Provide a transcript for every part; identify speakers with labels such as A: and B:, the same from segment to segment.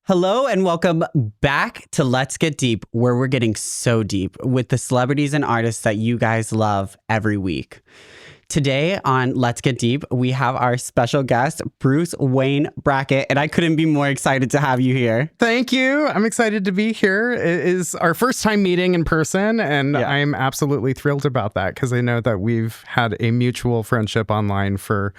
A: Hello and welcome back to Let's Get Deep, where we're getting so deep with the celebrities and artists that you guys love every week. Today on Let's Get Deep, we have our special guest, Bruce Wayne Brackett, and I couldn't be more excited to have you here.
B: Thank you. I'm excited to be here. It is our first time meeting in person, and I'm absolutely thrilled about that because I know that we've had a mutual friendship online for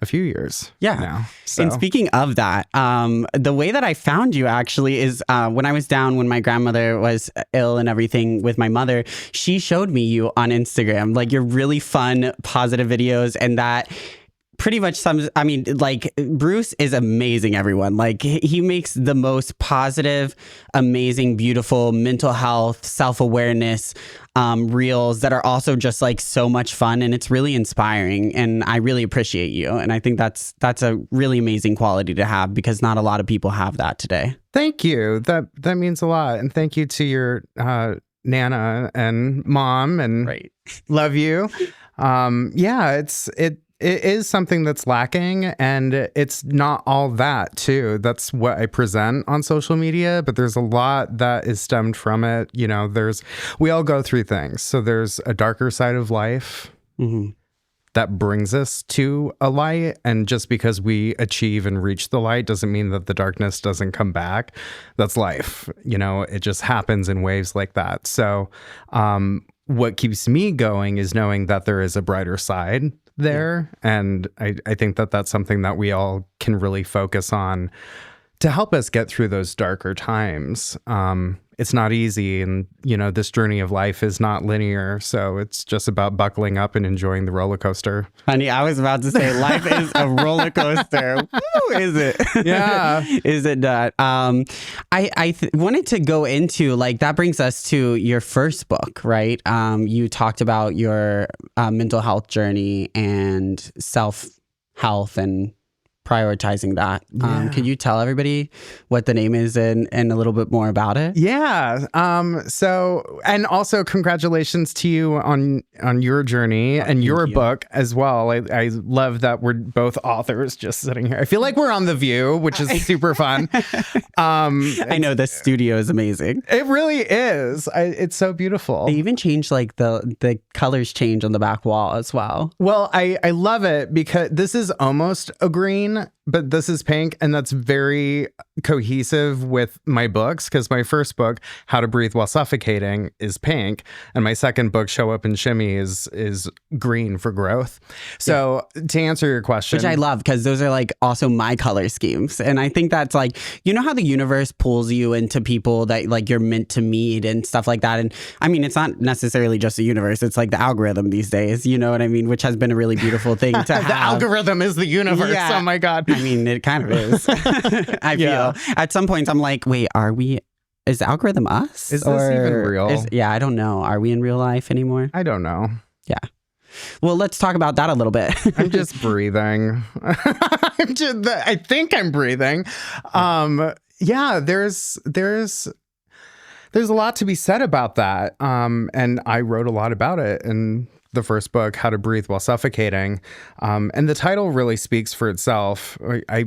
B: a few years now. So.
A: And speaking of that, the way that I found you actually is when I was down when my grandmother was ill and everything with my mother, she showed me you on Instagram, like your really fun, positive videos. And that pretty much sums, Bruce is amazing, everyone. Like he makes the most positive, amazing, beautiful mental health, self-awareness reels that are also just like so much fun, and it's really inspiring, and I really appreciate you. And I think that's a really amazing quality to have because not a lot of people have that today. Thank
B: you. That means a lot. And thank you to your Nana and mom, and love you. It is something that's lacking, and it's not all that too. That's what I present on social media, but there's a lot that is stemmed from it. You know, we all go through things. So there's a darker side of life that brings us to a light. And just because we achieve and reach the light doesn't mean that the darkness doesn't come back. That's life. You know, it just happens in waves like that. So what keeps me going is knowing that there is a brighter side there. And I think that that's something that we all can really focus on to help us get through those darker times. It's not easy. And, you know, this journey of life is not linear. So it's just about buckling up and enjoying the roller coaster.
A: Honey, I was about to say life is a roller coaster. Woo, is it?
B: Yeah.
A: Is it not? I wanted to go into, like, that brings us to your first book, right? You talked about your mental health journey and self-health and prioritizing that. Can you tell everybody what the name is and a little bit more about it?
B: Yeah. So, and also congratulations to you on your journey and your book as well. I love that we're both authors just sitting here. I feel like we're on The View, which is super fun.
A: I know the studio is amazing.
B: It really is. It's so beautiful.
A: They even changed like the colors change on the back wall as well.
B: Well, I love it because this is almost a green, but this is pink, and that's very cohesive with my books because my first book, How to Breathe While Suffocating, is pink, and my second book, Show Up and Shimmy, is green for growth. So to answer your question,
A: which I love because those are like also my color schemes, and I think that's like, you know how the universe pulls you into people that like you're meant to meet and stuff like that. And I mean, it's not necessarily just the universe; it's like the algorithm these days. You know what I mean? Which has been a really beautiful thing to have.
B: The algorithm is the universe.
A: Yeah.
B: Oh my God.
A: I mean, it kind of is. I feel at some points I'm like, wait, is the algorithm us?
B: Is this even real?
A: I don't know. Are we in real life anymore?
B: I don't know.
A: Yeah. Well, let's talk about that a little bit.
B: I'm just breathing. I think I'm breathing. There's a lot to be said about that. And I wrote a lot about it in the first book, How to Breathe While Suffocating. And the title really speaks for itself. I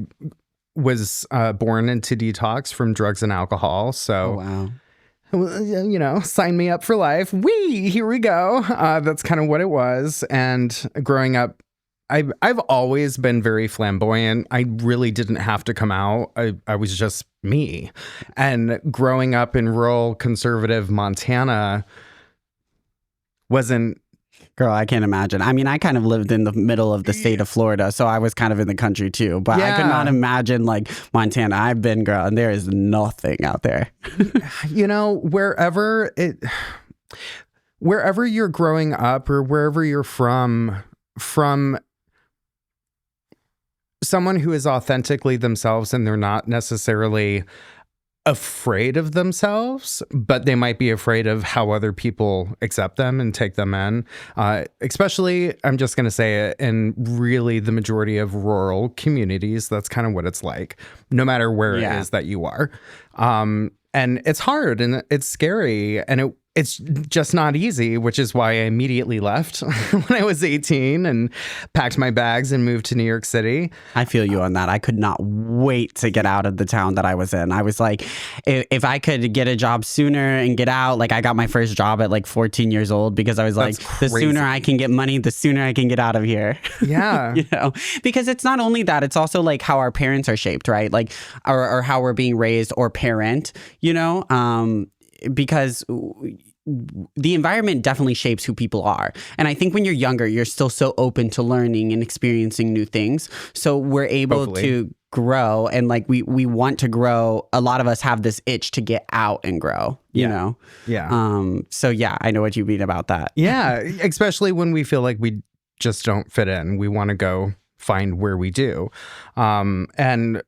B: was born into detox from drugs and alcohol. So, you know, sign me up for life. Here we go. That's kind of what it was. And growing up, I've always been very flamboyant. I really didn't have to come out. I was just me. And growing up in rural conservative Montana wasn't...
A: Girl, I can't imagine. I mean, I kind of lived in the middle of the state of Florida, so I was kind of in the country too. But I could not imagine like Montana. I've been, girl, and there is nothing out there.
B: You know, wherever you're growing up or wherever you're from someone who is authentically themselves and they're not necessarily afraid of themselves, but they might be afraid of how other people accept them and take them in. Especially, I'm just going to say it, in really the majority of rural communities, that's kind of what it's like, no matter where it is that you are. And it's hard and it's scary. And it's just not easy, which is why I immediately left when I was 18 and packed my bags and moved to New York City.
A: I feel you on that. I could not wait to get out of the town that I was in. I was like, if I could get a job sooner and get out, like I got my first job at like 14 years old because I was like, the sooner I can get money, the sooner I can get out of here.
B: Yeah.
A: You know, because it's not only that, it's also like how our parents are shaped, right? Like, or how we're being raised or parent, you know, because the environment definitely shapes who people are. And I think when you're younger, you're still so open to learning and experiencing new things. So we're able to grow, and like we want to grow. A lot of us have this itch to get out and grow, you know?
B: Yeah.
A: So yeah, I know what you mean about that.
B: Yeah. Especially when we feel like we just don't fit in. We want to go find where we do. And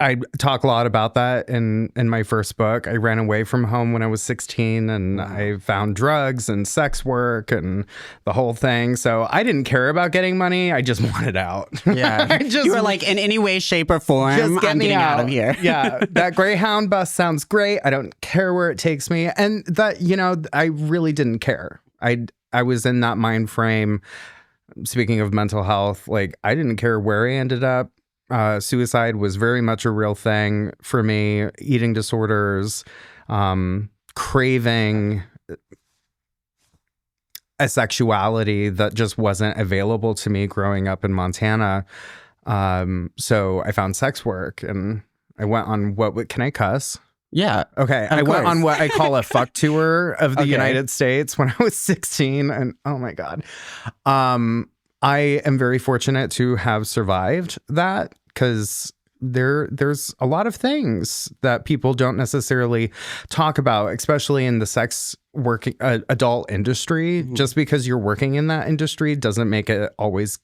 B: I talk a lot about that in my first book. I ran away from home when I was 16 and I found drugs and sex work and the whole thing. So I didn't care about getting money. I just wanted out.
A: Yeah. You were like, in any way, shape, or form, I'm getting out of here.
B: Yeah. That Greyhound bus sounds great. I don't care where it takes me. And that, you know, I really didn't care. I was in that mind frame. Speaking of mental health, like I didn't care where I ended up. Suicide was very much a real thing for me. Eating disorders, craving a sexuality that just wasn't available to me growing up in Montana. So I found sex work and I went on can I cuss?
A: Yeah.
B: Okay. I went on what I call a fuck tour of the United States when I was 16. And oh my God. I am very fortunate to have survived that because there's a lot of things that people don't necessarily talk about, especially in the sex working adult industry. Mm-hmm. Just because you're working in that industry doesn't make it always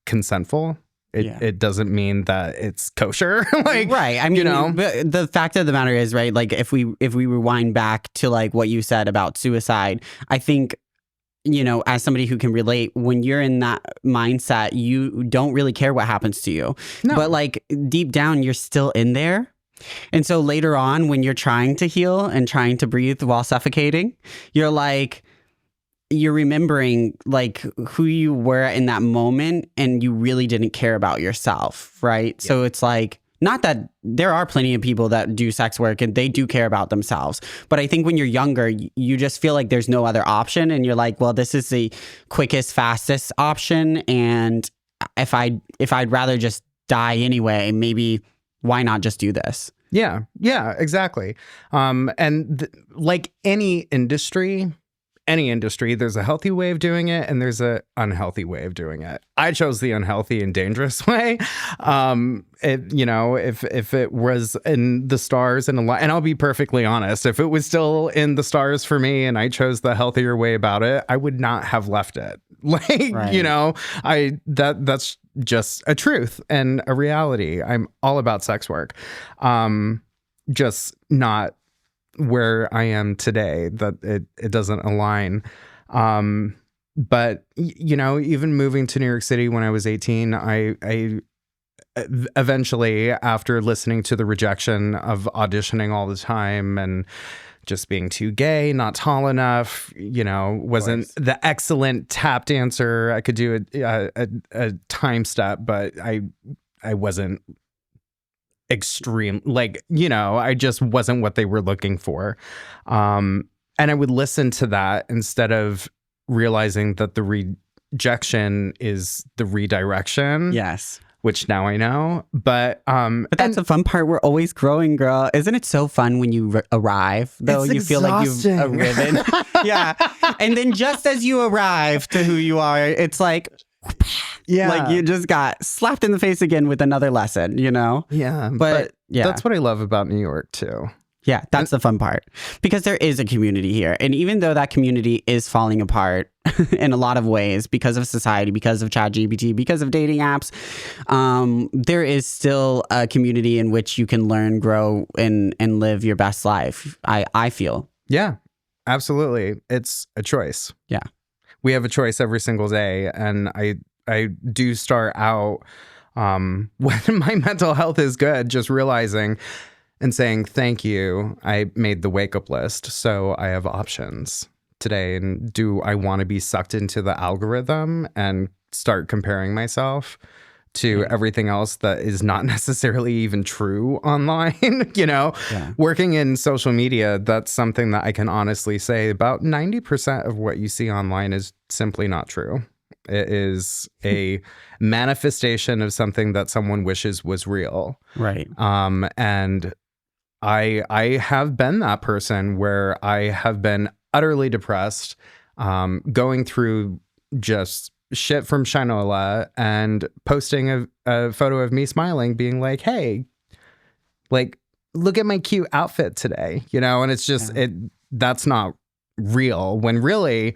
B: consentful. It doesn't mean that it's kosher. Like, right. I mean, you know,
A: the fact of the matter is, right, like if we rewind back to like what you said about suicide, I think, you know, as somebody who can relate, when you're in that mindset, you don't really care what happens to you. No. But like deep down, you're still in there. And so later on, when you're trying to heal and trying to breathe while suffocating, you're like, you're remembering like who you were in that moment and you really didn't care about yourself, right? Yeah. So it's like, not that there are plenty of people that do sex work and they do care about themselves. But I think when you're younger, you just feel like there's no other option. And you're like, well, this is the quickest, fastest option. And if I'd rather just die anyway, maybe why not just do this?
B: Yeah, exactly. Like any industry, there's a healthy way of doing it and there's an unhealthy way of doing it. I chose the unhealthy and dangerous way. If it was in the stars and I'll be perfectly honest, if it was still in the stars for me and I chose the healthier way about it, I would not have left it. Like, right. You know, that's just a truth and a reality. I'm all about sex work. Just not where I am today, that it doesn't align. But you know, even moving to New York City when I was 18, I eventually, after listening to the rejection of auditioning all the time and just being too gay, not tall enough, you know, wasn't the excellent tap dancer. I could do a time step, but I wasn't extreme, like, you know, I just wasn't what they were looking for. And I would listen to that instead of realizing that the rejection is the redirection.
A: Yes.
B: Which now I know. But
A: that's the fun part. We're always growing, girl. Isn't it so fun when you arrive, though? You feel like you've arriven. Yeah. And then just as you arrive to who you are, it's like, yeah, like you just got slapped in the face again with another lesson, you know?
B: Yeah.
A: But yeah,
B: that's what I love about New York, too.
A: Yeah, that's the fun part, because there is a community here. And even though that community is falling apart in a lot of ways because of society, because of ChatGPT, because of dating apps, there is still a community in which you can learn, grow, and live your best life, I feel.
B: Yeah, absolutely. It's a choice.
A: Yeah.
B: We have a choice every single day. And I do start out when my mental health is good, just realizing and saying, thank you, I made the wake up list, so I have options today. And do I want to be sucked into the algorithm and start comparing myself to everything else that is not necessarily even true online? Working in social media, that's something that I can honestly say about 90% of what you see online is simply not true. It is a manifestation of something that someone wishes was real.
A: Right.
B: And I have been that person where I have been utterly depressed, going through just shit from Shinola and posting a photo of me smiling, being like, hey, like, look at my cute outfit today, and it's just, that's not real, when really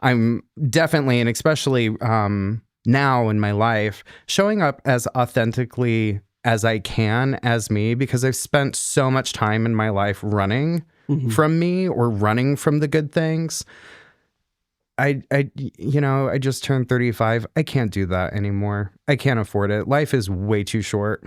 B: I'm definitely, and especially now in my life, showing up as authentically as I can as me, because I've spent so much time in my life running from me or running from the good things. I just turned 35. I can't do that anymore. I can't afford it. Life is way too short.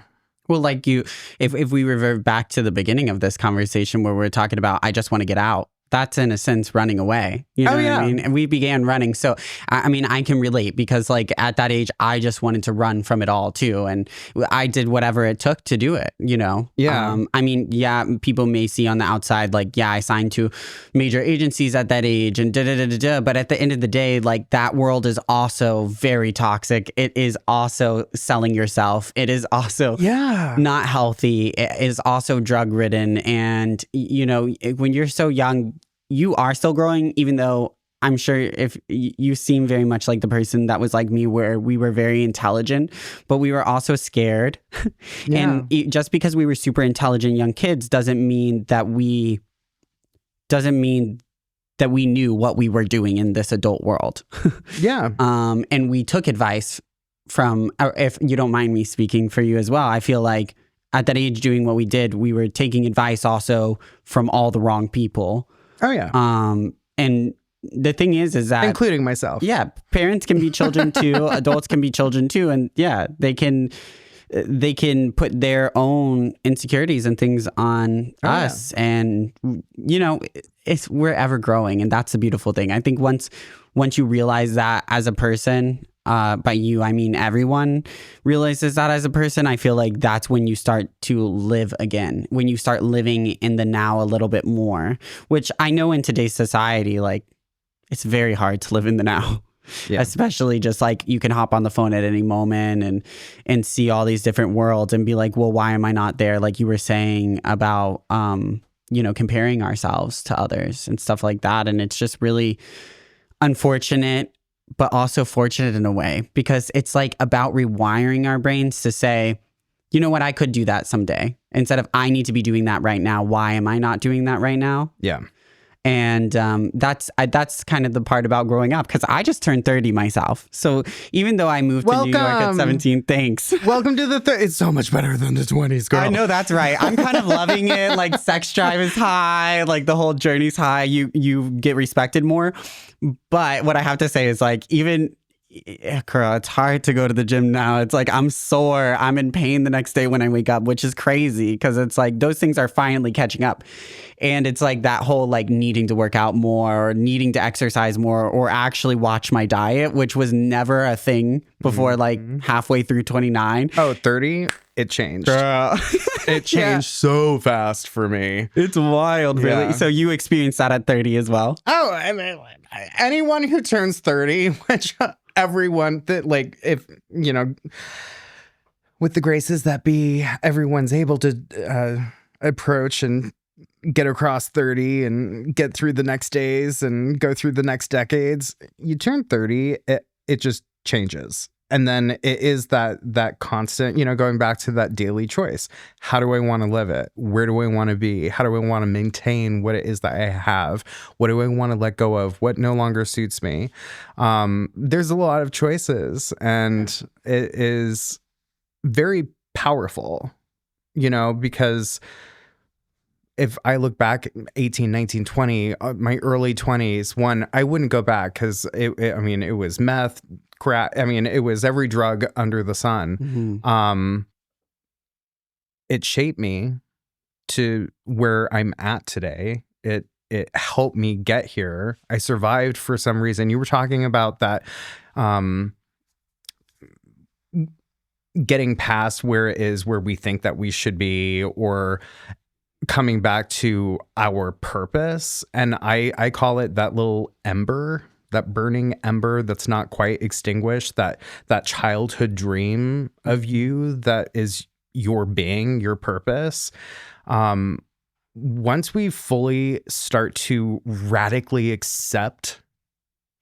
A: Well, like if we revert back to the beginning of this conversation where we're talking about, I just want to get out. That's in a sense running away. You know what I mean? And we began running. So, I mean, I can relate because like at that age, I just wanted to run from it all too. And I did whatever it took to do it,
B: Yeah.
A: I mean, people may see on the outside, like, I signed to major agencies at that age and da-da-da-da-da. But at the end of the day, like that world is also very toxic. It is also selling yourself. It is also not healthy. It is also drug ridden. And, when you're so young, you are still growing, even though I'm sure if you seem very much like the person that was like me, where we were very intelligent, but we were also scared. And just because we were super intelligent young kids doesn't mean that we knew what we were doing in this adult world. And we took advice from, if you don't mind me speaking for you as well, I feel like at that age doing what we did, we were taking advice also from all the wrong people.
B: Oh, yeah.
A: And the thing is that...
B: including myself.
A: Yeah. Parents can be children too. Adults can be children too. And they can put their own insecurities and things on us. Yeah. And, we're ever growing. And that's the beautiful thing. I think once you realize that as a person... by you, I mean everyone realizes that as a person, I feel like that's when you start to live again, when you start living in the now a little bit more, which I know in today's society, like it's very hard to live in the now, especially just like you can hop on the phone at any moment and see all these different worlds and be like, well, why am I not there? Like you were saying about, comparing ourselves to others and stuff like that. And it's just really unfortunate, but also fortunate in a way, because it's like about rewiring our brains to say, you know what, I could do that someday. Instead of I need to be doing that right now. Why am I not doing that right now?
B: Yeah.
A: And that's kind of the part about growing up, because I just turned 30 myself. So even though I moved to New York at 17, thanks.
B: Welcome to the It's so much better than the 20s, girl.
A: I know, that's right. I'm kind of loving it. Like sex drive is high. Like the whole journey's high. You get respected more. But what I have to say is like, even... girl, it's hard to go to the gym now. It's like I'm sore. I'm in pain the next day when I wake up, which is crazy because it's like those things are finally catching up. And it's like that whole like needing to work out more or needing to exercise more or actually watch my diet, which was never a thing before like halfway through 29.
B: Oh, 30? It changed.
A: Girl.
B: It changed so fast for me.
A: It's wild, really. Yeah. So you experienced that at 30 as well?
B: Oh, I mean, anyone who turns 30, which... everyone that like, if with the graces that be, everyone's able to approach and get across 30 and get through the next days and go through the next decades. You turn 30, it just changes. And then it is that constant, going back to that daily choice. How do I want to live it? Where do I want to be? How do I want to maintain what it is that I have? What do I want to let go of? What no longer suits me? There's a lot of choices, and it is very powerful, because if I look back 18, 19, 20, my early 20s, I wouldn't go back because it was meth, crack. I mean, it was every drug under the sun. Mm-hmm. It shaped me. to where I'm at today. It helped me get here. I survived for some reason. You were talking about that, getting past where it is where we think that we should be, or coming back to our purpose. And I call it that little ember, that burning ember that's not quite extinguished, that childhood dream of you that is your being, your purpose. Once we fully start to radically accept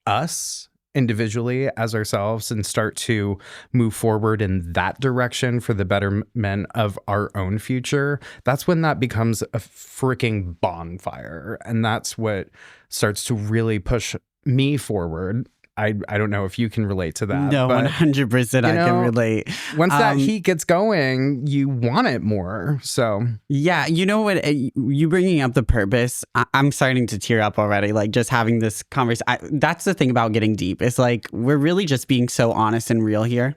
B: us individually as ourselves and start to move forward in that direction for the betterment of our own future, that's when that becomes a freaking bonfire. And that's what starts to really push me forward. I don't know if you can relate to that.
A: No,
B: but,
A: 100% I can relate.
B: Once that heat gets going, you want it more. So
A: yeah, you know what? You bringing up the purpose, I'm starting to tear up already. Like just having this conversation. That's the thing about getting deep. It's like we're really just being so honest and real here.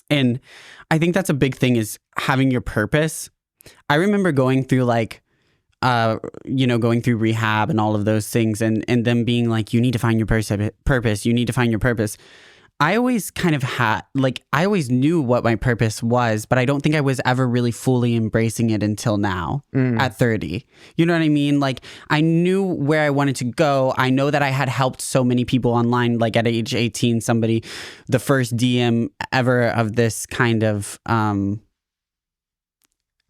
A: And I think that's a big thing, is having your purpose. I remember going through going through rehab and all of those things, and them being like, you need to find your purpose. You need to find your purpose. I always kind of I always knew what my purpose was, but I don't think I was ever really fully embracing it until now at 30. You know what I mean? Like I knew where I wanted to go. I know that I had helped so many people online. Like at age 18, the first DM ever of this kind of,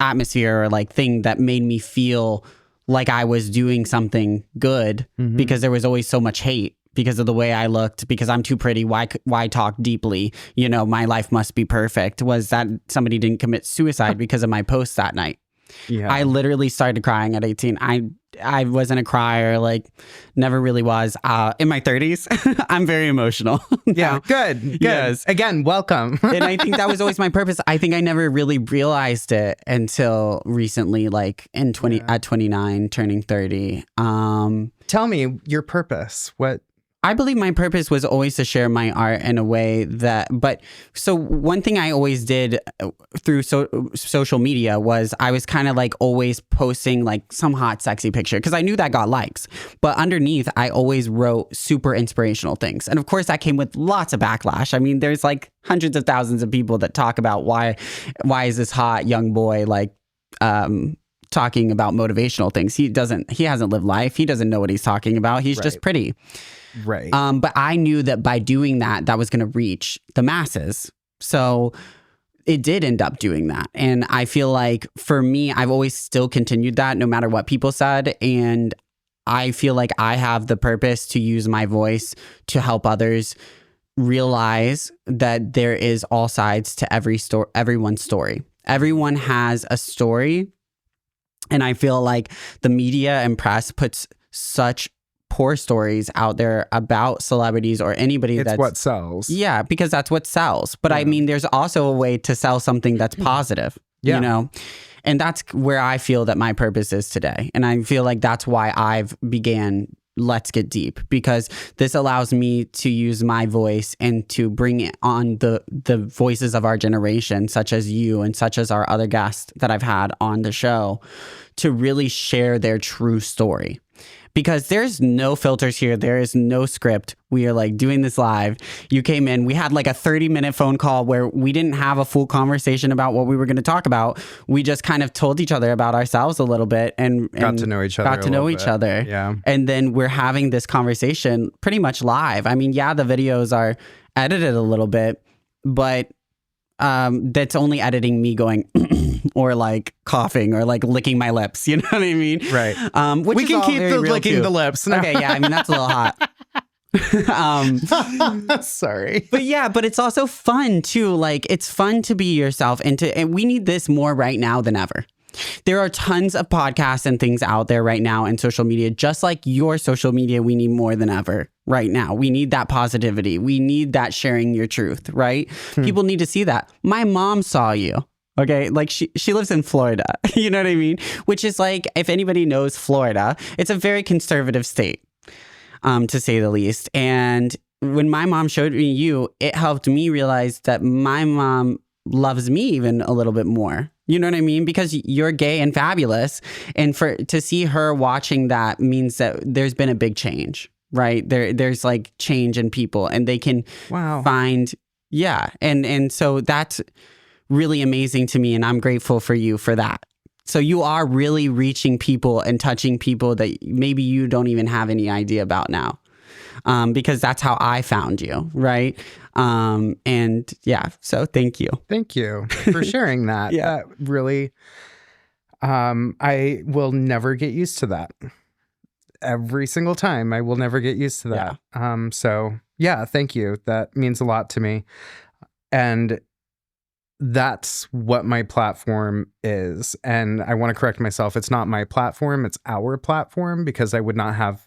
A: atmosphere or like thing that made me feel like I was doing something good, because there was always so much hate because of the way I looked, because I'm too pretty. Why talk deeply? You know, my life must be perfect. Was that somebody didn't commit suicide because of my post that night? Yeah. I literally started crying at 18. I wasn't a crier, like never really was. In my 30s, I'm very emotional.
B: Yeah, good. Yes. Again, welcome.
A: And I think that was always my purpose. I think I never really realized it until recently, like at 29, turning 30.
B: Tell me your purpose. What?
A: I believe my purpose was always to share my art in a way so one thing I always did through social media was I was kind of like always posting like some hot, sexy picture, because I knew that got likes. But underneath, I always wrote super inspirational things. And of course, that came with lots of backlash. I mean, there's like hundreds of thousands of people that talk about why is this hot young boy like, talking about motivational things. He hasn't lived life. He doesn't know what he's talking about. He's just pretty.
B: Right.
A: But I knew that by doing that was going to reach the masses. So it did end up doing that. And I feel like for me, I've always still continued that no matter what people said. And I feel like I have the purpose to use my voice to help others realize that there is all sides to everyone's story. Everyone has a story. And I feel like the media and press puts such poor stories out there about celebrities or anybody.
B: It's what sells.
A: Yeah, because that's what sells. But I mean, there's also a way to sell something that's positive, you know? And that's where I feel that my purpose is today. And I feel like that's why I've began Let's Get Deep, because this allows me to use my voice and to bring on the voices of our generation, such as you and such as our other guests that I've had on the show, to really share their true story. Because there's no filters here. There is no script. We are like doing this live. You came in. We had like a 30-minute phone call where we didn't have a full conversation about what we were going to talk about. We just kind of told each other about ourselves a little bit and
B: got to know each other.
A: Yeah. And then we're having this conversation pretty much live. I mean, yeah, the videos are edited a little bit, but that's only editing me going or like coughing or like licking my lips. You know what I mean?
B: Right.
A: Which
B: we can keep the licking
A: too.
B: The lips. No.
A: Okay. Yeah. I mean, that's a little hot.
B: Sorry.
A: But it's also fun too. Like it's fun to be yourself, and we need this more right now than ever. There are tons of podcasts and things out there right now and social media, just like your social media. We need more than ever right now. We need that positivity. We need that sharing your truth, right? People need to see that. My mom saw you. Okay. Like she lives in Florida, you know what I mean? Which is like, if anybody knows Florida, it's a very conservative state, to say the least. And when my mom showed me you, it helped me realize that my mom loves me even a little bit more. You know what I mean? Because you're gay and fabulous. And to see her watching that means that there's been a big change, right? There's like change in people, and they can find, And so that's really amazing to me. And I'm grateful for you for that. So you are really reaching people and touching people that maybe you don't even have any idea about now. Because that's how I found you, right? And yeah, so thank you.
B: Thank you for sharing that. That really, I will never get used to that. Every single time, I will never get used to that. So yeah, thank you. That means a lot to me. And that's what my platform is. And I want to correct myself. It's not my platform. It's our platform, because I would not have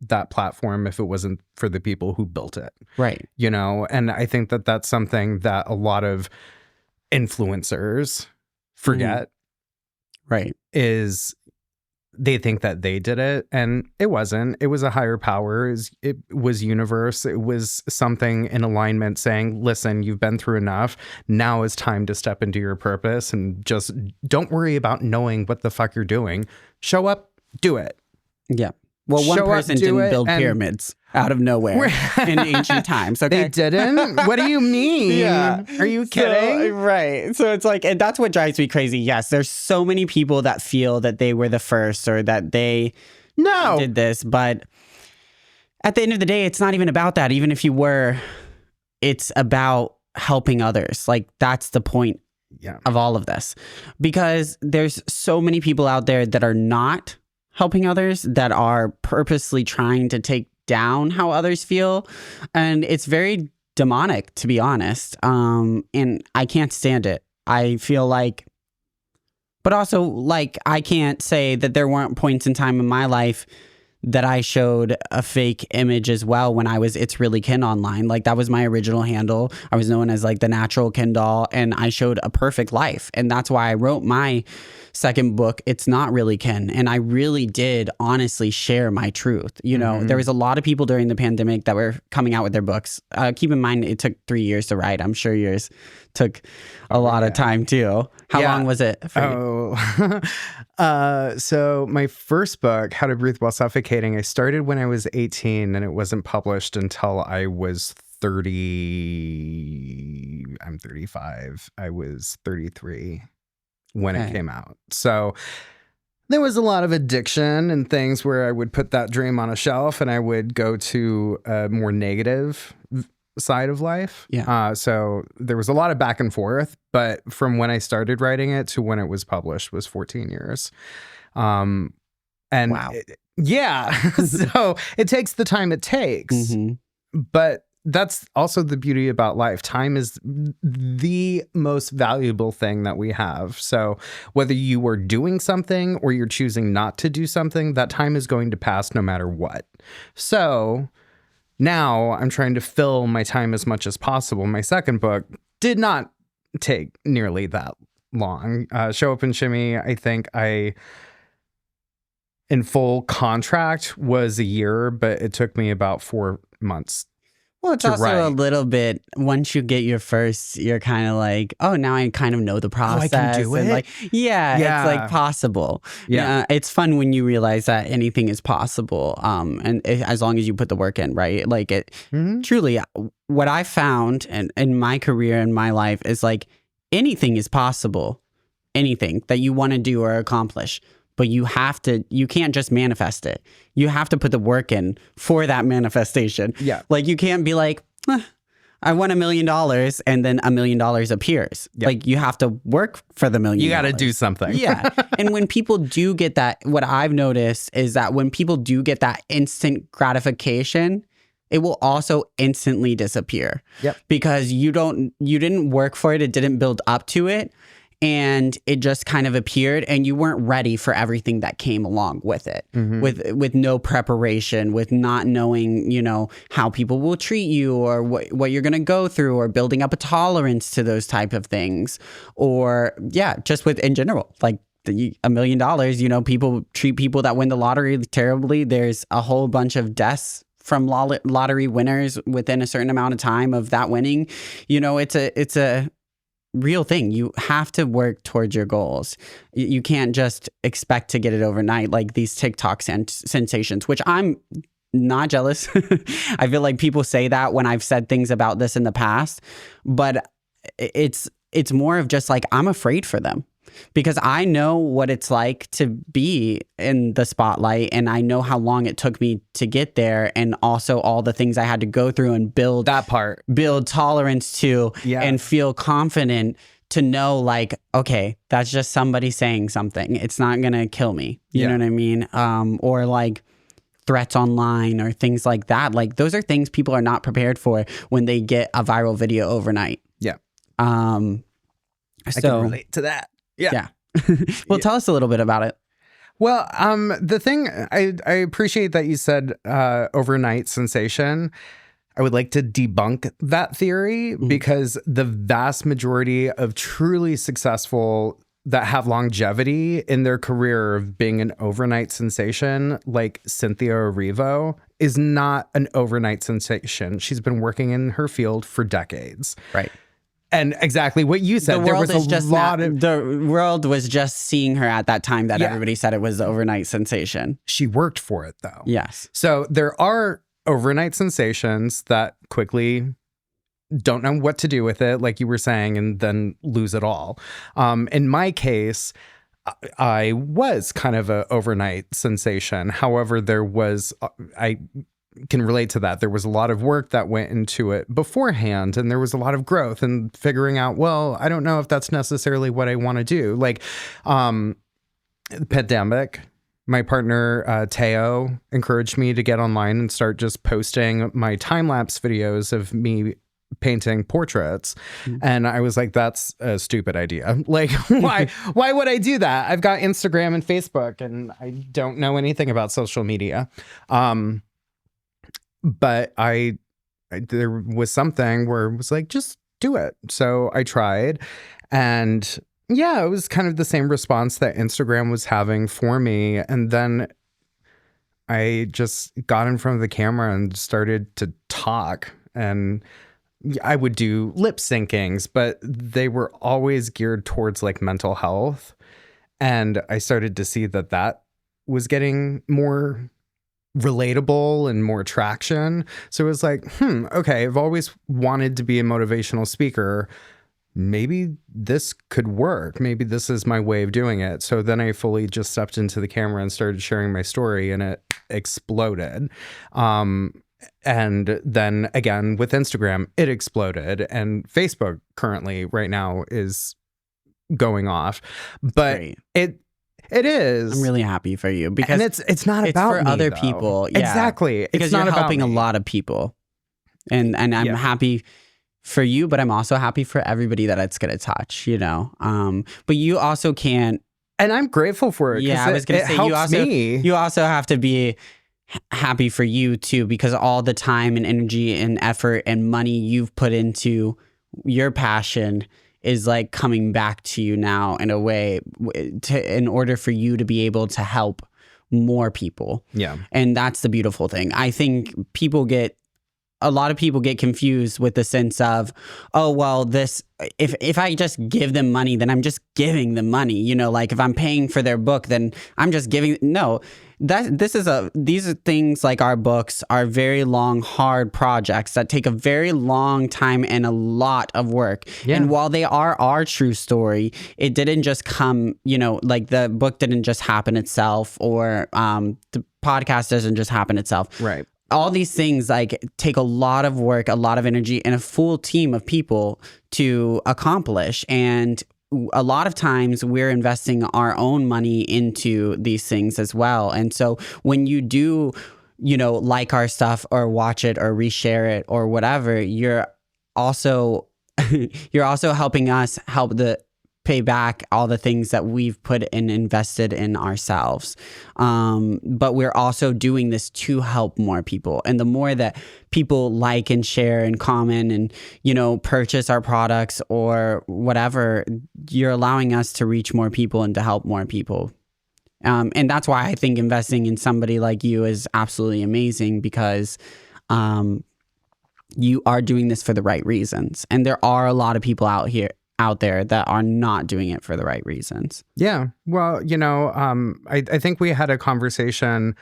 B: that platform if it wasn't for the people who built it.
A: Right.
B: You know, and I think that that's something that a lot of influencers forget.
A: Right.
B: Is they think that they did it, and it wasn't. It was a higher power. It was universe. It was something in alignment saying, listen, you've been through enough. Now is time to step into your purpose, and just don't worry about knowing what the fuck you're doing. Show up, do it.
A: Yeah. Well, one person didn't build pyramids out of nowhere in ancient times. Okay,
B: they didn't? What do you mean?
A: Yeah.
B: Are you kidding?
A: Right. So it's like, and that's what drives me crazy. Yes, there's so many people that feel that they were the first, or that they did this. But at the end of the day, it's not even about that. Even if you were, it's about helping others. Like, that's the point of all of this. Because there's so many people out there that are not helping others, that are purposely trying to take down how others feel. And it's very demonic, to be honest. And I can't stand it. I feel like, but also, like, I can't say that there weren't points in time in my life that I showed a fake image as well when I was It's Really Kin online. Like, that was my original handle. I was known as like the natural Kin doll, and I showed a perfect life. And that's why I wrote my second book, It's Not Really Kin. And I really did honestly share my truth. You know, there was a lot of people during the pandemic that were coming out with their books. Keep in mind, it took 3 years to write. I'm sure yours took a lot of time too. How long was it for you?
B: So my first book, How to Breathe While Suffocating, I started when I was 18, and it wasn't published until I was 30. I'm 35. I was 33 when it came out. So there was a lot of addiction and things where I would put that dream on a shelf, and I would go to a more negative side of life. So there was a lot of back and forth, but from when I started writing it to when it was published was 14 years. And
A: wow.
B: So it takes the time it takes, but that's also the beauty about life. Time is the most valuable thing that we have. So whether you are doing something or you're choosing not to do something, that time is going to pass no matter what. So now I'm trying to fill my time as much as possible. My second book did not take nearly that long. Show Up and Shimmy, I think in full contract was a year, but it took me about 4 months.
A: Well, it's also a little bit, once you get your first, you're kind of like, oh, now I kind of know the process.
B: Oh, I can do it?
A: And like, it's like possible. It's fun when you realize that anything is possible. As long as you put the work in, right? Like truly, what I found in my career, in my life, is like anything is possible. Anything that you want to do or accomplish. But you can't just manifest it. You have to put the work in for that manifestation. Yeah. Like, you can't be like, I want $1 million, and then $1 million appears. Yep. Like, you have to work for the $1 million.
B: You got to do something.
A: Yeah. And when people do get that, what I've noticed is that when people do get that instant gratification, it will also instantly disappear. Yep. Because you didn't work for it. It didn't build up to it. And it just kind of appeared, and you weren't ready for everything that came along with it, with no preparation, with not knowing, how people will treat you, or what you're going to go through, or building up a tolerance to those type of things, or just in general, like $1 million, people treat people that win the lottery terribly. There's a whole bunch of deaths from lottery winners within a certain amount of time of that winning. It's a real thing. You have to work towards your goals. You can't just expect to get it overnight, like these TikTok sensations, which I'm not jealous. I feel like people say that when I've said things about this in the past, but it's more of just like, I'm afraid for them because I know what it's like to be in the spotlight, and I know how long it took me to get there, and also all the things I had to go through and build tolerance to, and feel confident to know, like, okay, that's just somebody saying something. It's not gonna kill me. You know what I mean? Or like threats online or things like that. Like, those are things people are not prepared for when they get a viral video overnight.
B: Yeah.
A: I
B: can relate to that. Yeah.
A: Well, tell us a little bit about it.
B: Well, the thing, I appreciate that you said overnight sensation. I would like to debunk that theory because the vast majority of truly successful that have longevity in their career of being an overnight sensation, like Cynthia Erivo, is not an overnight sensation. She's been working in her field for decades.
A: Right.
B: And exactly what you said. The
A: world was just seeing her at that time that everybody said it was the overnight sensation.
B: She worked for it, though.
A: Yes.
B: So there are overnight sensations that quickly don't know what to do with it, like you were saying, and then lose it all. In my case, I was kind of an overnight sensation. However, I can relate to that. There was a lot of work that went into it beforehand, and there was a lot of growth and figuring out, well, I don't know if that's necessarily what I want to do. Like, pandemic, my partner, Teo, encouraged me to get online and start just posting my time-lapse videos of me painting portraits. And I was like, that's a stupid idea. Like, why would I do that? I've got Instagram and Facebook, and I don't know anything about social media. But there was something where it was like, just do it. So I tried, and it was kind of the same response that Instagram was having for me. And then I just got in front of the camera and started to talk, and I would do lip syncings, but they were always geared towards like mental health. And I started to see that was getting more relatable and more traction. So it was like, okay, I've always wanted to be a motivational speaker. Maybe this could work. Maybe this is my way of doing it. So then I fully just stepped into the camera and started sharing my story, and it exploded. And then again with Instagram, it exploded, and Facebook currently right now is going off. But
A: Great.
B: It is.
A: I'm really happy for you because
B: it's not about
A: for
B: me,
A: other
B: though.
A: people. Yeah.
B: Exactly.
A: Because
B: it's not
A: you're
B: about
A: helping
B: me.
A: a lot of people. And I'm happy for you, but I'm also happy for everybody that it's going to touch, you know? But you also can't.
B: And I'm grateful for it.
A: Yeah, I was going to say, you also have to be happy for you too, because all the time and energy and effort and money you've put into your passion is like coming back to you now in a way in order for you to be able to help more people.
B: Yeah.
A: And that's the beautiful thing. I think a lot of people get confused with the sense of, oh, well, if I just give them money, then I'm just giving them money. You know, like if I'm paying for their book, then I'm just giving. No, these are things like our books are very long, hard projects that take a very long time and a lot of work. Yeah. And while they are our true story, it didn't just come, you know, like the book didn't just happen itself, or the podcast doesn't just happen itself.
B: Right.
A: All these things like take a lot of work, a lot of energy, and a full team of people to accomplish. And a lot of times we're investing our own money into these things as well. And so when you do, you know, like our stuff or watch it or reshare it or whatever, you're also helping us pay back all the things that we've put and invested in ourselves. But we're also doing this to help more people. And the more that people like and share and comment and, you know, purchase our products or whatever, you're allowing us to reach more people and to help more people. And that's why I think investing in somebody like you is absolutely amazing, because you are doing this for the right reasons. And there are a lot of people out out there that are not doing it for the right reasons.
B: Yeah. Well, I think we had a conversation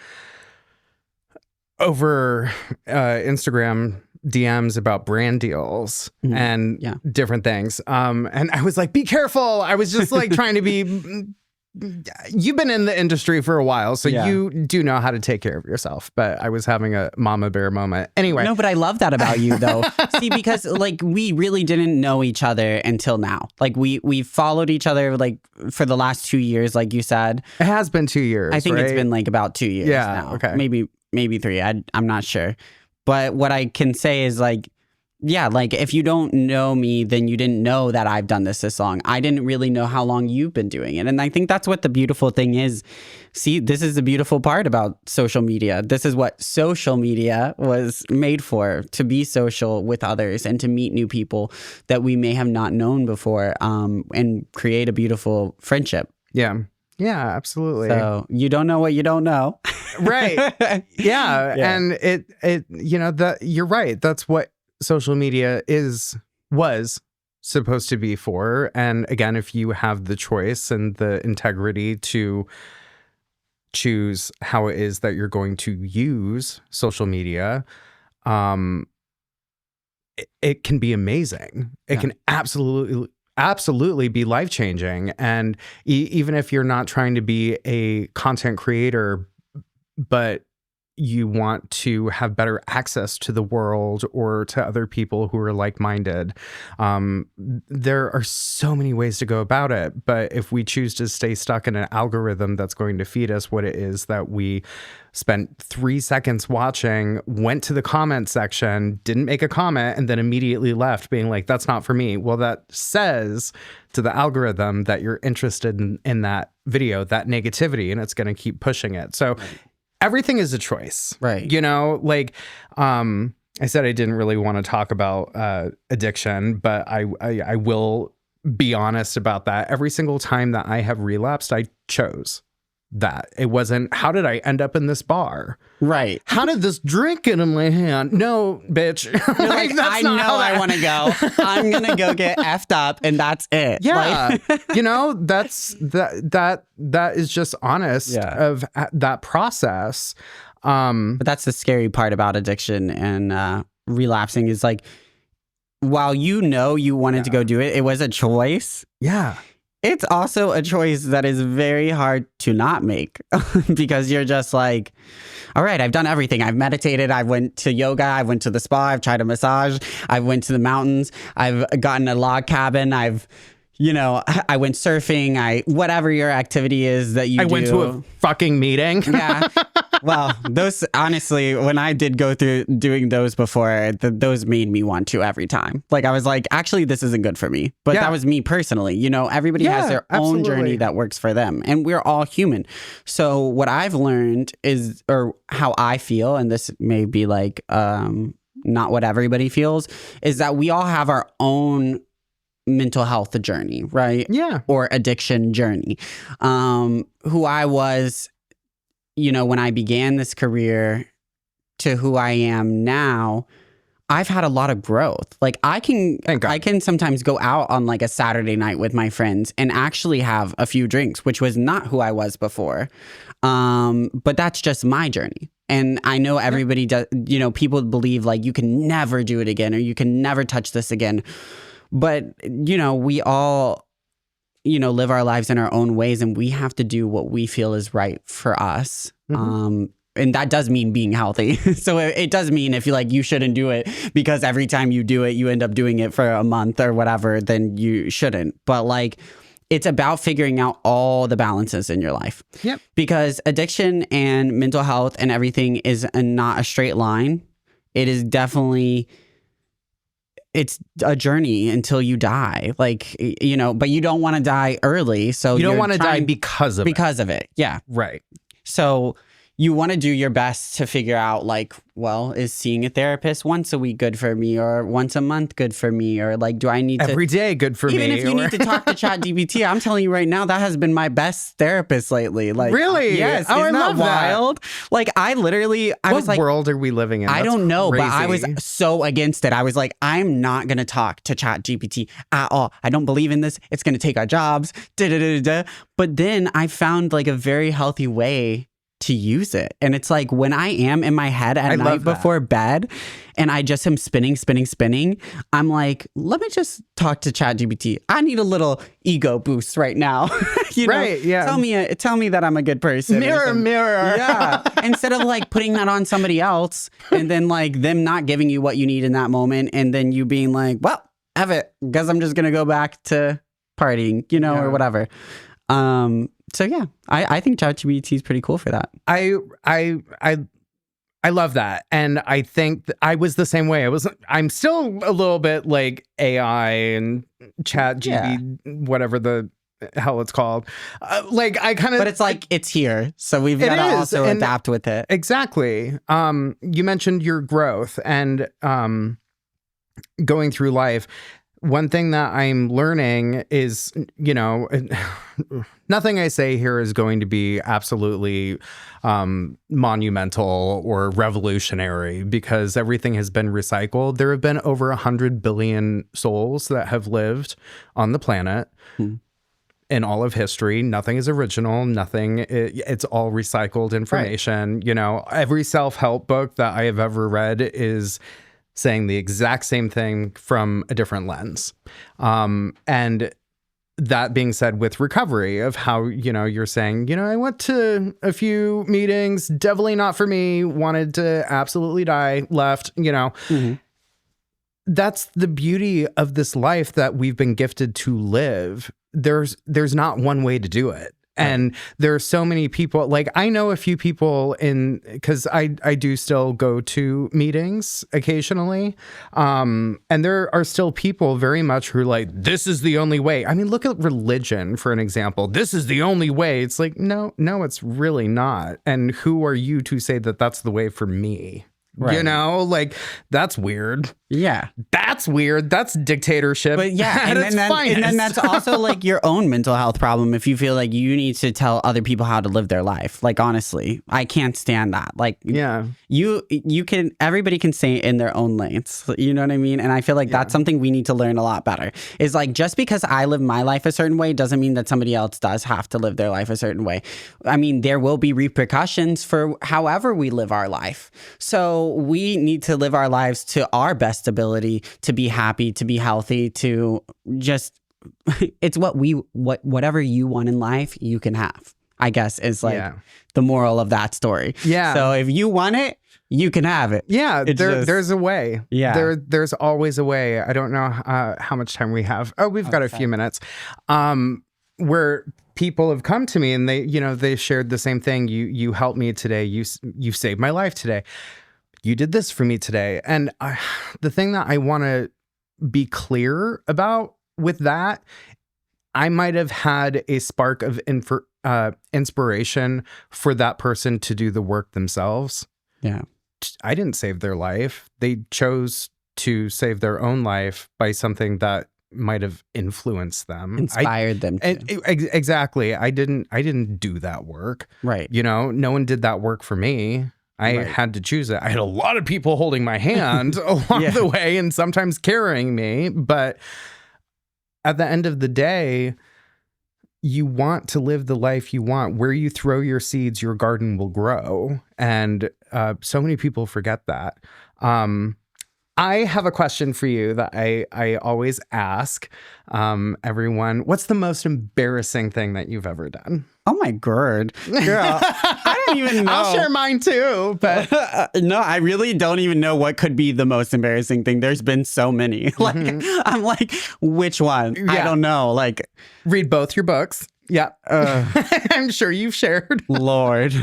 B: over Instagram DMs about brand deals and different things. And I was like, be careful. I was just like trying to be... You've been in the industry for a while, so you do know how to take care of yourself. But I was having a mama bear moment. Anyway.
A: No, but I love that about you, though. See, because like we really didn't know each other until now. Like we followed each other like for the last 2 years, like you said.
B: It has been 2 years.
A: I think
B: right?
A: it's been like about 2 years now.
B: Okay.
A: Maybe 3. I'm not sure. But what I can say is like, yeah, like if you don't know me, then you didn't know that I've done this long. I didn't really know how long you've been doing it. And I think that's what the beautiful thing is. See, this is the beautiful part about social media. This is what social media was made for, to be social with others and to meet new people that we may have not known before, and create a beautiful friendship.
B: Yeah. Yeah, absolutely.
A: So you don't know what you don't know.
B: Right. Yeah. And it you're right. That's what social media was supposed to be for. And again, if you have the choice and the integrity to choose how it is that you're going to use social media, it can be amazing. It can absolutely be life-changing. And even if you're not trying to be a content creator, but you want to have better access to the world or to other people who are like-minded. There are so many ways to go about it. But if we choose to stay stuck in an algorithm that's going to feed us what it is that we spent 3 seconds watching, went to the comment section, didn't make a comment, and then immediately left being like, that's not for me. Well, that says to the algorithm that you're interested in that video, that negativity, and it's going to keep pushing it. So everything is a choice,
A: right?
B: Like, I said I didn't really want to talk about addiction, but I will be honest about that. Every single time that I have relapsed, I chose that. It wasn't, how did I end up in this bar?
A: Right.
B: How did this drink get in my hand? No, bitch.
A: You're like, I know I want to go. I'm going to go get effed up and that's it.
B: Yeah. That is just honest of that process.
A: But that's the scary part about addiction and relapsing is like, while you wanted to go do it, it was a choice.
B: Yeah.
A: It's also a choice that is very hard to not make because you're just like, all right, I've done everything. I've meditated. I went to yoga. I went to the spa. I've tried a massage. I went to the mountains. I've gotten a log cabin. I went surfing. Whatever your activity is that you do.
B: I went to a fucking meeting.
A: Yeah. Well, those, honestly, when I did go through doing those before, those made me want to every time. Like, I was like, actually, this isn't good for me. But that was me personally. Everybody has their own journey that works for them. And we're all human. So what I've learned is, or how I feel, and this may be like not what everybody feels, is that we all have our own mental health journey, right?
B: Yeah.
A: Or addiction journey. Who I was, when I began this career to who I am now, I've had a lot of growth. Like I can sometimes go out on like a Saturday night with my friends and actually have a few drinks, which was not who I was before. But that's just my journey. And I know everybody does, people believe like you can never do it again or you can never touch this again. But, we all, live our lives in our own ways and we have to do what we feel is right for us. Mm-hmm. And that does mean being healthy. So it does mean if you shouldn't do it because every time you do it, you end up doing it for a month or whatever, then you shouldn't. But it's about figuring out all the balances in your life.
B: Yep.
A: Because addiction and mental health and everything is not a straight line. It is definitely... It's a journey until you die, but you don't want to die early. So
B: you don't want to die because of it.
A: Yeah.
B: Right.
A: So, you want to do your best to figure out like, well, is seeing a therapist once a week good for me, or once a month good for me, or like, do I need
B: every day good for me?
A: Even if you need to talk to ChatGPT, I'm telling you right now, that has been my best therapist lately. Like,
B: really?
A: Yes.
B: Oh,
A: isn't
B: I love
A: that wild? Like, I literally, I was
B: What
A: like,
B: world are we living in?
A: I
B: That's
A: don't know,
B: crazy.
A: but I was so against it. I was like, I'm not going to talk to ChatGPT at all. I don't believe in this. It's going to take our jobs. Da, da, da, da, da. But then I found like a very healthy way to use it. And it's like when I am in my head at night before bed and I just am spinning, I'm like, let me just talk to ChatGPT. I need a little ego boost right now. you know?
B: Right, yeah.
A: Tell me that I'm a good person.
B: Mirror.
A: Yeah. Instead of like putting that on somebody else and then like them not giving you what you need in that moment and then you being like, well, have it, guess I'm just going to go back to partying, you know, or whatever. So yeah, I think ChatGPT is pretty cool for that.
B: I love that, and I think I was the same way. I'm still a little bit like AI and ChatGPT, whatever the hell it's called. Like I kind of,
A: but it's like it's here, so we've got to also adapt with it.
B: Exactly. You mentioned your growth and going through life. One thing that I'm learning is, you know, nothing I say here is going to be absolutely monumental or revolutionary because everything has been recycled. There have been over 100 billion souls that have lived on the planet. In all of history. Nothing is original. It's all recycled information. Right. You know, every self-help book that I have ever read is saying the exact same thing from a different lens. And that being said, with recovery of how, you know, you're saying, you know, I went to a few meetings, definitely not for me, wanted to absolutely die, left, you know. That's the beauty of this life that we've been gifted to live. There's not one way to do it. And there are so many people, like I know a few people because I do still go to meetings occasionally. And there are still people very much who are like, this is the only way. I mean, look at religion, for an example. This is the only way. It's like, no, it's really not. And who are you to say that that's the way for me? Right. You know, like that's weird.
A: Yeah.
B: That's weird. That's dictatorship.
A: But yeah, and then that's also like your own mental health problem if you feel like you need to tell other people how to live their life. Like honestly, I can't stand that. Like everybody can stay in their own lanes. You know what I mean? And I feel like that's something we need to learn a lot better. Is like just because I live my life a certain way doesn't mean that somebody else does have to live their life a certain way. I mean, there will be repercussions for however we live our life. So we need to live our lives to our best ability, to be happy, to be healthy, to just, it's whatever you want in life, you can have, I guess is like the moral of that story. Yeah. So if you want it, you can have it.
B: Yeah. There's a way.
A: Yeah.
B: There's always a way. I don't know how much time we have. Oh, we've got a few minutes. Where people have come to me and they shared the same thing. You helped me today. You saved my life today. You did this for me today. And the thing that I want to be clear about with that, I might have had a spark of inspiration for that person to do the work themselves.
A: Yeah.
B: I didn't save their life. They chose to save their own life by something that might have influenced them.
A: Inspired them to.
B: Exactly. I didn't do that work.
A: Right.
B: You know, no one did that work for me. I had to choose it. I had a lot of people holding my hand along the way and sometimes carrying me. But at the end of the day, you want to live the life you want. Where you throw your seeds, your garden will grow. And so many people forget that. I have a question for you that I always ask everyone. What's the most embarrassing thing that you've ever done?
A: Oh my God, girl. I don't even know.
B: I'll share mine too, but
A: no, I really don't even know what could be the most embarrassing thing. There's been so many. Like, I'm like, which one? Yeah. I don't know. Like,
B: read both your books. Yeah. I'm sure you've shared.
A: Lord.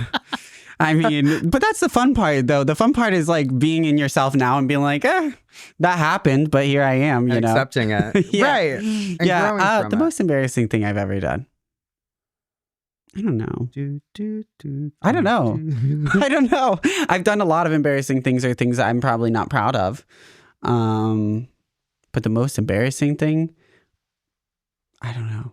A: I mean, but that's the fun part, though. The fun part is like being in yourself now and being like, that happened, but here I am, you know.
B: Accepting it. Right. And
A: the most embarrassing thing I've ever done. I don't know. I don't
B: I
A: know. I don't know. I've done a lot of embarrassing things or things that I'm probably not proud of. But the most embarrassing thing, I don't know.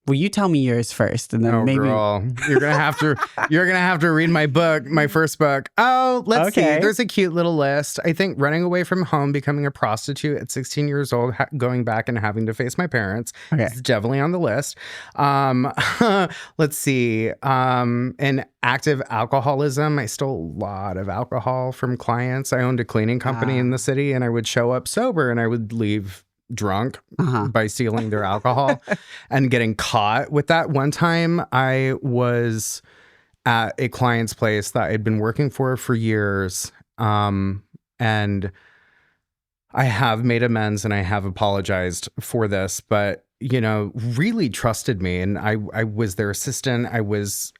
A: Well, you tell me yours first, and then maybe.
B: Girl, you're gonna have to read my book, my first book. Oh, let's see. There's a cute little list. I think running away from home, becoming a prostitute at 16 years old, going back and having to face my parents.
A: Okay.
B: It's definitely on the list. Let's see. In active alcoholism, I stole a lot of alcohol from clients. I owned a cleaning company in the city, and I would show up sober, and I would leave drunk by stealing their alcohol and getting caught with that. One time I was at a client's place that I'd been working for years. And I have made amends and I have apologized for this, but really trusted me. And I was their assistant. I was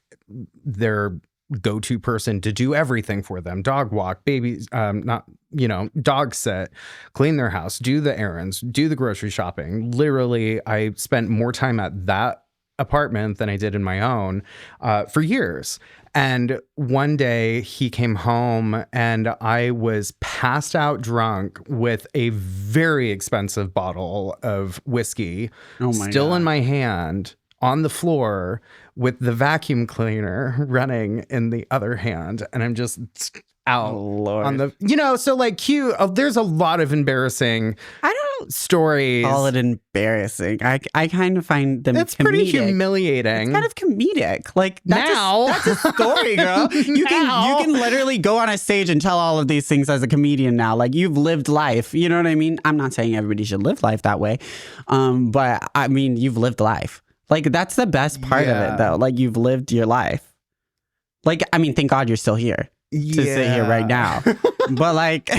B: their go-to person to do everything for them. Dog walk, babies, dog sit, clean their house, do the errands, do the grocery shopping. Literally, I spent more time at that apartment than I did in my own for years. And one day he came home and I was passed out drunk with a very expensive bottle of whiskey still in my hand on the floor with the vacuum cleaner running in the other hand. And I'm just out on the, so like cute. There's a lot of embarrassing stories.
A: Call it embarrassing. I kind of find them
B: It's
A: comedic.
B: pretty humiliating.
A: It's kind of comedic. Like that's a story, girl. You can literally go on a stage and tell all of these things as a comedian now. Like you've lived life. You know what I mean? I'm not saying everybody should live life that way. But I mean, you've lived life. Like that's the best part of it though. Like you've lived your life. Like, I mean, thank God you're still here to sit here right now. but like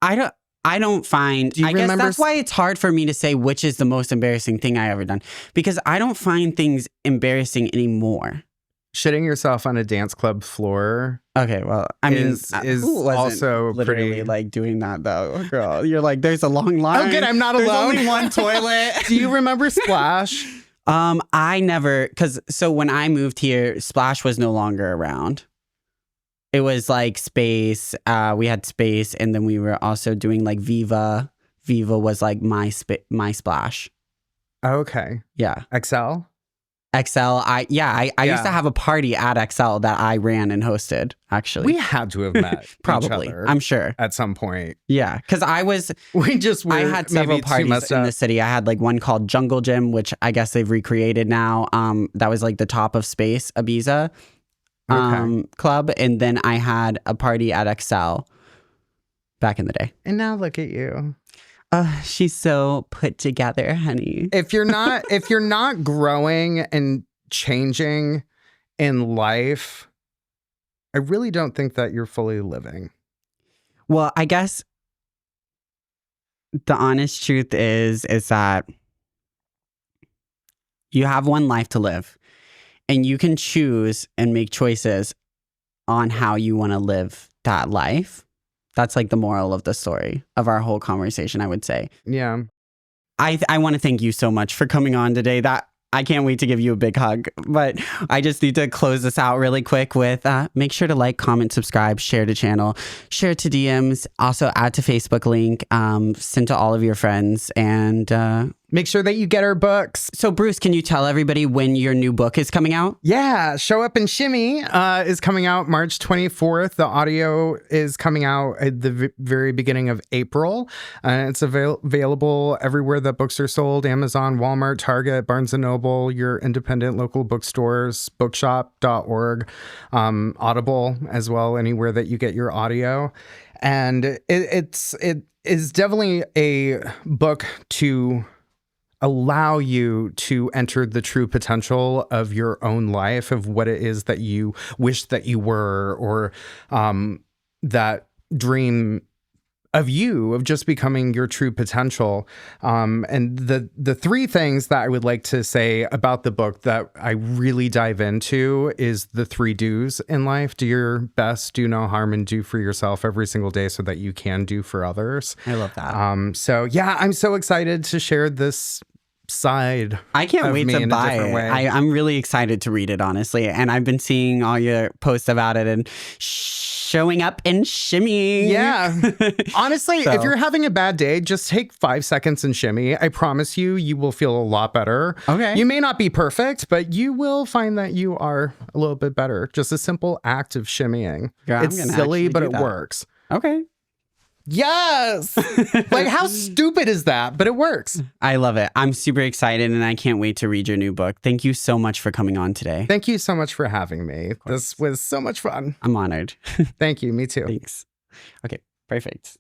A: I don't find, I guess that's why it's hard for me to say which is the most embarrassing thing I ever done, because I don't find things embarrassing anymore.
B: Shitting yourself on a dance club floor.
A: Okay, well, I mean,
B: is also
A: literally
B: pretty
A: like doing that though, girl. You're like, there's a long line.
B: Oh, good, I'm not alone.
A: There's only one toilet.
B: Do you remember Splash?
A: I never, so when I moved here, Splash was no longer around. It was like Space. We had Space, and then we were also doing like Viva. Viva was like my Splash.
B: Okay.
A: Yeah.
B: XL.
A: I used to have a party at XL that I ran and hosted, actually.
B: We had to have met
A: probably,
B: each other
A: I'm sure.
B: at some point.
A: Yeah, because I had several parties in the city. I had like one called Jungle Gym, which I guess they've recreated now. That was like the top of Space, Ibiza club. And then I had a party at XL back in the day.
B: And now look at you.
A: She's so put together, honey.
B: If you're not growing and changing in life, I really don't think that you're fully living.
A: Well, I guess the honest truth is that you have one life to live, and you can choose and make choices on how you want to live that life. That's like the moral of the story of our whole conversation, I would say.
B: Yeah.
A: I want to thank you so much for coming on today. I can't wait to give you a big hug, but I just need to close this out really quick with make sure to like, comment, subscribe, share the channel, share to DMs, also add to Facebook link, send to all of your friends, and
B: make sure that you get our books.
A: So Bruce, can you tell everybody when your new book is coming out?
B: Yeah, Show Up and Shimmy is coming out March 24th. The audio is coming out at the very beginning of April. It's available everywhere that books are sold: Amazon, Walmart, Target, Barnes & Noble, your independent local bookstores, bookshop.org, Audible as well, anywhere that you get your audio. And it is definitely a book to allow you to enter the true potential of your own life, of what it is that you wish that you were, or that dream of just becoming your true potential. And the three things that I would like to say about the book that I really dive into is the 3 do's in life. Do your best, do no harm, and do for yourself every single day so that you can do for others.
A: I love that.
B: So yeah, I'm so excited to share this side.
A: I can't
B: of
A: wait
B: me
A: to
B: in a
A: buy
B: different
A: it.
B: way.
A: I'm really excited to read it, honestly. And I've been seeing all your posts about it and showing up and shimmying.
B: Yeah. Honestly, if
A: So-
B: you're having a bad day, just take 5 seconds and shimmy. I promise you, you will feel a lot better.
A: Okay.
B: You may not be perfect, but you will find that you are a little bit better. Just a simple act of shimmying.
A: Girl, I'm
B: It's
A: gonna
B: silly,
A: actually
B: but
A: do
B: it
A: that.
B: works.
A: Okay.
B: Yes. Like, how stupid is that? But it works.
A: I love it. I'm super excited and I can't wait to read your new book. Thank you so much for coming on today.
B: Thank you so much for having me. This was so much fun.
A: I'm honored.
B: Thank you. Me too.
A: Thanks. Okay, perfect.